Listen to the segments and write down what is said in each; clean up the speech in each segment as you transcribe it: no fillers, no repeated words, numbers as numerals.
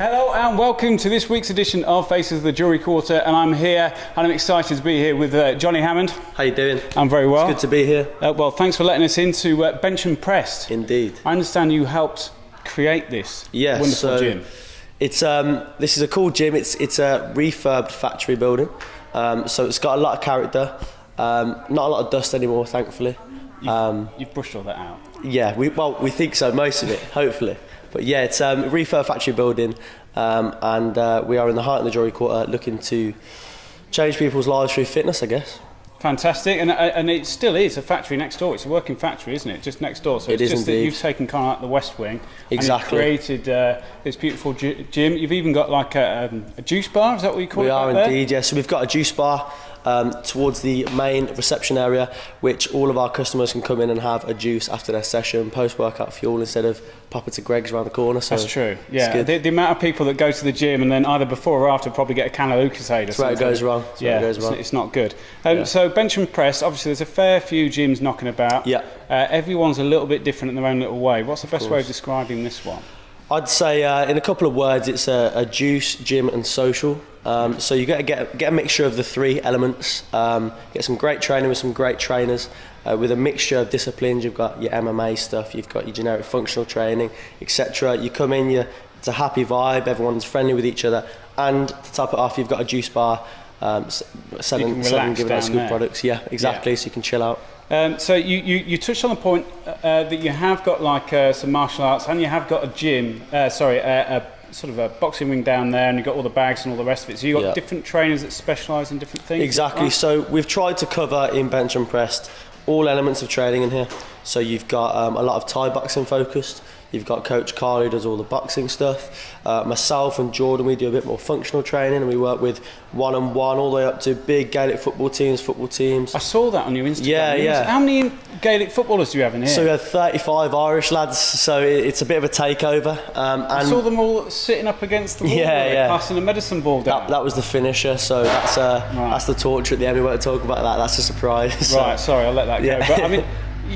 Hello and welcome to this week's edition of Faces of the Jewellery Quarter, and I'm here and I'm excited to be here with Johnny Hammond. How you doing? I'm very well. It's good to be here. Well, thanks for letting us into Bench and Pressed. Indeed. I understand you helped create this wonderful gym. It's this is a cool gym. It's a refurbed factory building, so it's got a lot of character. Not a lot of dust anymore, thankfully. You've brushed all that out. Yeah, we think so, most of it, hopefully. But yeah, it's a refurb factory building, and we are in the heart of the Jewellery Quarter, looking to change people's lives through fitness, I guess. Fantastic, and it still is a factory next door. It's a working factory, isn't it? Just next door. So it it's is just indeed. That you've taken kind of like the West Wing. Exactly. And you've created this beautiful gym. You've even got like a juice bar. Is that what you call it? We are back indeed. Yes. Yeah. So we've got a juice bar towards the main reception area, which all of our customers can come in and have a juice after their session, post-workout fuel, instead of popping to Greg's around the corner. So that's true. Yeah, the amount of people that go to the gym and then either before or after probably get a can of Lucozade or something. That's where it goes wrong. It's not good. So bench and press, obviously there's a fair few gyms knocking about. Yeah. Everyone's a little bit different in their own little way. What's the best way of describing this one? I'd say in a couple of words, it's a juice, gym and social. So you get a mixture of the three elements. Get some great training with some great trainers. With a mixture of disciplines, you've got your MMA stuff, you've got your generic functional training, etc. You come in, it's a happy vibe, everyone's friendly with each other, and to top it off, you've got a juice bar selling giving us good products. Yeah, exactly. Yeah. So you can chill out. So you touched on the point that you have got like some martial arts, and you have got a gym. A sort of a boxing ring down there, and you've got all the bags and all the rest of it. So you've got different trainers that specialise in different things. Exactly. Right? So we've tried to cover in Bench and Pressed all elements of training in here. So you've got a lot of Thai boxing focused. You've got Coach Carl who does all the boxing stuff. Myself and Jordan, we do a bit more functional training, and we work with one-on-one all the way up to big Gaelic football teams. I saw that on your Instagram. Yeah. How many Gaelic footballers do you have in here? So we have 35 Irish lads, so it's a bit of a takeover. I saw them all sitting up against the wall, passing a medicine ball down. That was the finisher, so that's the torture at the end. We won't talk about that, that's a surprise. Right, sorry, I'll let that go. But I mean,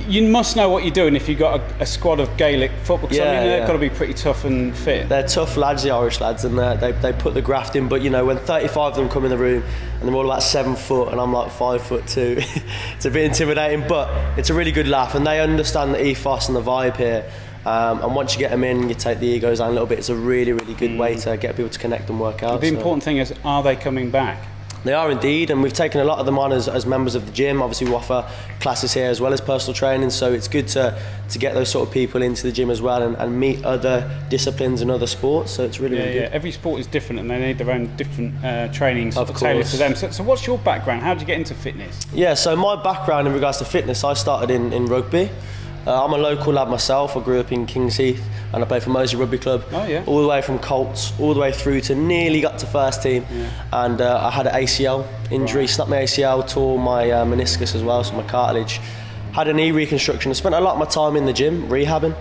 you must know what you're doing if you've got a squad of Gaelic football, because they've got to be pretty tough and fit. They're tough lads, the Irish lads, and they put the graft in, but you know, when 35 of them come in the room and they're all about 7 foot and I'm like 5'2", it's a bit intimidating, but it's a really good laugh, and they understand the ethos and the vibe here. And once you get them in, you take the egos down a little bit. It's a really, really good way to get people to connect and work out. The important thing is, are they coming back? They are indeed, and we've taken a lot of them on as members of the gym. Obviously we offer classes here as well as personal training, so it's good to get those sort of people into the gym as well and meet other disciplines and other sports, so it's really, really good. Every sport is different and they need their own different training tailored to them. So what's your background? How did you get into fitness? Yeah, so my background in regards to fitness, I started in rugby. I'm a local lad myself. I grew up in Kings Heath and I played for Moseley Rugby Club. All the way from Colts, all the way through to nearly got to first team. And I had an ACL injury, snapped my ACL, tore my meniscus as well, so my cartilage. Had a knee reconstruction. I spent a lot of my time in the gym rehabbing,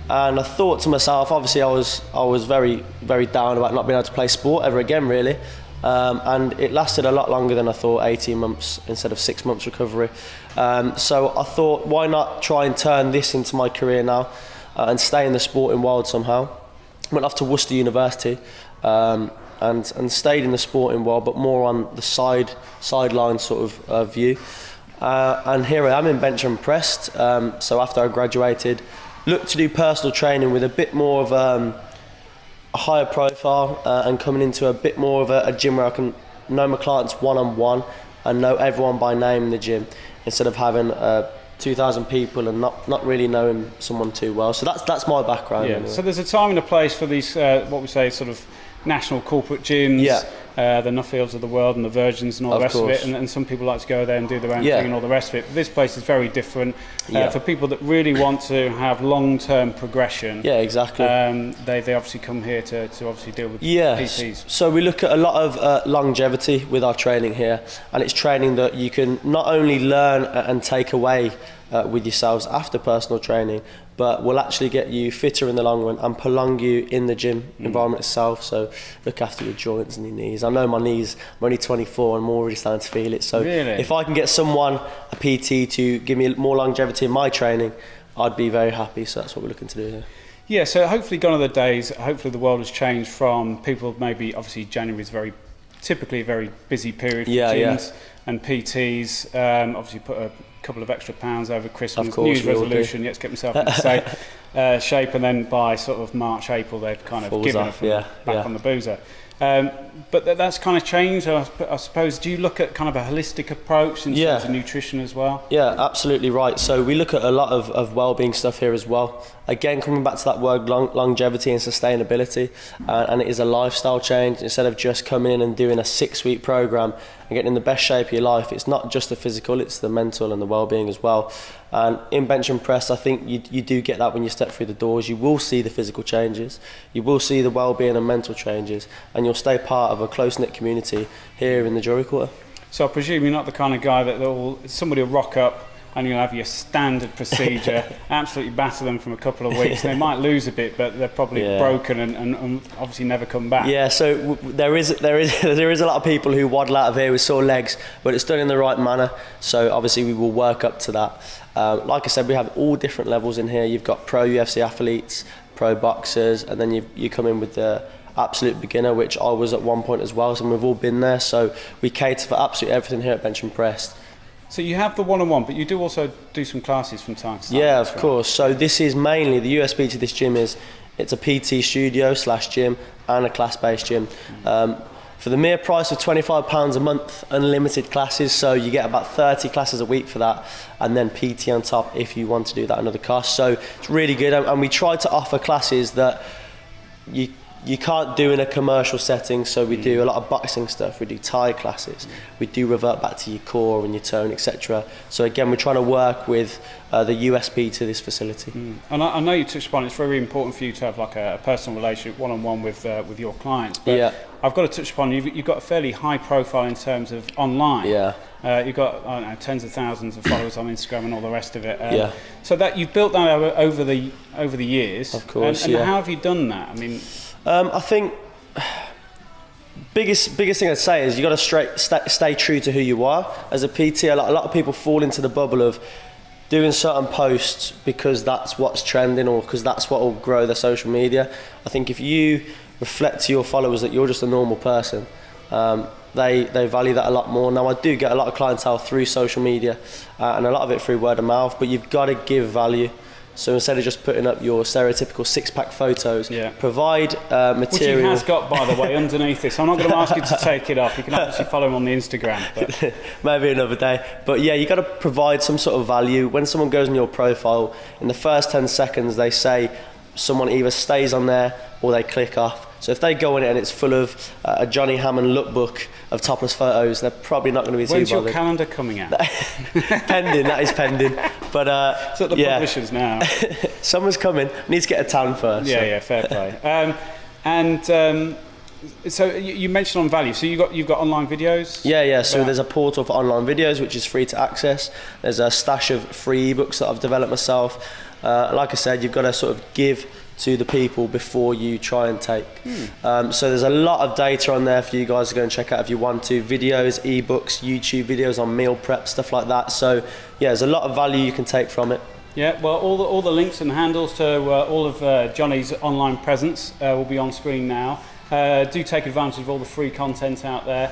and I thought to myself, obviously I was very, very down about not being able to play sport ever again, really. And it lasted a lot longer than I thought, 18 months instead of 6 months recovery. So I thought, why not try and turn this into my career now and stay in the sporting world somehow. Went off to Worcester University and stayed in the sporting world, but more on the sideline sort of view. And here I am in Bench and Pressed. So after I graduated, looked to do personal training with a bit more of a higher profile and coming into a bit more of a gym where I can know my clients one-on-one and know everyone by name in the gym, instead of having 2,000 people and not really knowing someone too well. So that's my background. Anyway. So there's a time and a place for these what we say sort of national corporate gyms, the Nuffields of the world and the Virgins and all the rest of it, and some people like to go there and do their own thing and all the rest of it. But this place is very different for people that really want to have long-term progression. Yeah, exactly. They obviously come here to obviously deal with PTs. So we look at a lot of longevity with our training here, and it's training that you can not only learn and take away with yourselves after personal training, but will actually get you fitter in the long run and prolong you in the gym environment itself. So look after your joints and your knees. I know my knees, I'm only 24 and I'm already starting to feel it. So if I can get someone, a PT, to give me more longevity in my training, I'd be very happy. So that's what we're looking to do here. Yeah, so hopefully gone are the days, hopefully the world has changed from people, maybe obviously January is typically a very busy period for gyms and PTs, obviously put a couple of extra pounds over Christmas, of course, New Year's resolution, to get myself into safe shape, and then by sort of March, April they've kind of given up back on the boozer. But that's kind of changed, I suppose. Do you look at kind of a holistic approach in terms of nutrition as well? Yeah, absolutely right. So we look at a lot of well-being stuff here as well. Again, coming back to that word longevity and sustainability, and it is a lifestyle change. Instead of just coming in and doing a 6-week program and getting in the best shape of your life, it's not just the physical, it's the mental and the well-being as well. And in bench and press, I think you do get that when you step through the doors. You will see the physical changes, you will see the well-being and mental changes, and you'll stay part of a close-knit community here in the Jewellery Quarter. So I presume you're not the kind of guy that somebody will rock up and you'll have your standard procedure, absolutely batter them from a couple of weeks. They might lose a bit, but they're probably broken and obviously never come back. Yeah, so there is a lot of people who waddle out of here with sore legs, but it's done in the right manner. So obviously we will work up to that. Like I said, we have all different levels in here. You've got pro UFC athletes, pro boxers, and then you come in with the absolute beginner, which I was at one point as well. So we've all been there. So we cater for absolutely everything here at Bench and Press. So you have the one-on-one, but you do also do some classes from time to time. Yeah, of course. So this is mainly, the USP to this gym is it's a PT studio / gym and a class-based gym. For the mere price of £25 a month, unlimited classes, so you get about 30 classes a week for that, and then PT on top if you want to do that another cost. So it's really good, and we try to offer classes that you can't do in a commercial setting. So we do a lot of boxing stuff, we do Thai classes, we do revert back to your core and your tone, etc. So again, we're trying to work with the USP to this facility. And I know you touched upon it's very important for you to have like a personal relationship one-on-one with your clients, but I've got to touch upon you've got a fairly high profile in terms of online. You've got, I don't know, tens of thousands of followers on Instagram and all the rest of it. So that you've built that over the years. Of course. And how have you done that? I mean, I think biggest thing I'd say is you got to stay true to who you are as a PT. A lot of people fall into the bubble of doing certain posts because that's what's trending or because that's what will grow their social media. I think if you reflect to your followers that you're just a normal person, they value that a lot more. Now I do get a lot of clientele through social media and a lot of it through word of mouth, but you've got to give value. So instead of just putting up your stereotypical six-pack photos, provide material. Which he has got, by the way, underneath this. I'm not going to ask you to take it off. You can obviously follow him on the Instagram. But maybe another day. But yeah, you got to provide some sort of value. When someone goes on your profile, in the first 10 seconds, they say someone either stays on there or they click off. So if they go in it and it's full of a Johnny Hammond lookbook of topless photos, they're probably not going to be too bothered. When's your calendar coming out? Pending, that is pending. But it's at the publishers now. Someone's coming. Needs to get a tan first. Yeah, fair play. So you mentioned on value. So you've got online videos. Yeah. So there's a portal for online videos which is free to access. There's a stash of free ebooks that I've developed myself. Like I said, you've got to sort of give to the people before you try and take. So there's a lot of data on there for you guys to go and check out if you want to. Videos, ebooks, YouTube videos on meal prep, stuff like that. So yeah, there's a lot of value you can take from it. Yeah, well, all the links and handles to all of Johnny's online presence will be on screen now. Do take advantage of all the free content out there.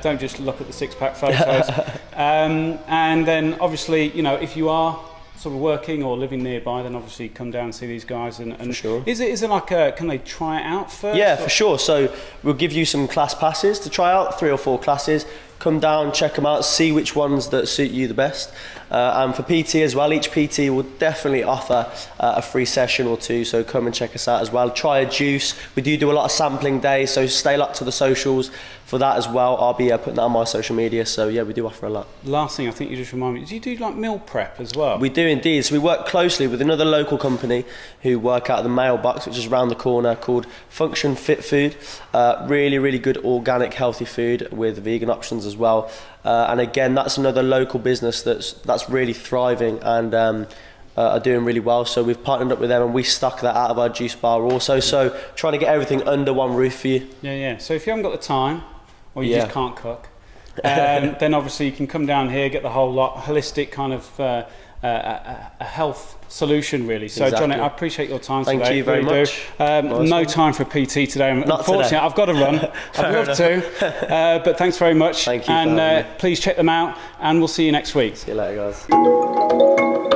Don't just look at the six-pack photos. And then obviously, if you are sort of working or living nearby, then obviously come down and see these guys. And for sure. Is it like can they try it out first? Yeah, for sure. So we'll give you some class passes to try out, 3 or 4 classes. Come down, check them out, see which ones that suit you the best. And for PT as well, each PT will definitely offer a free session or 2, so come and check us out as well. Try a juice. We do a lot of sampling days, so stay locked to the socials for that as well. I'll be putting that on my social media, so yeah, we do offer a lot. Last thing I think you just remind me, do you do like meal prep as well? We do indeed. So we work closely with another local company who work out of the mailbox, which is around the corner, called Function Fit Food. Really, really good organic, healthy food with vegan options as well. And again, that's another local business that's really thriving and are doing really well. So we've partnered up with them and we stock that out of our juice bar also. So trying to get everything under one roof for you. Yeah. So if you haven't got the time or you just can't cook, then obviously you can come down here, get the whole lot, holistic kind of a health solution, really. So, exactly. John, I appreciate your time today. Thank you very much. No time for PT today. Unfortunately, today. I've got to run. I'd love to, but thanks very much. Thank you. And please check them out, and we'll see you next week. See you later, guys.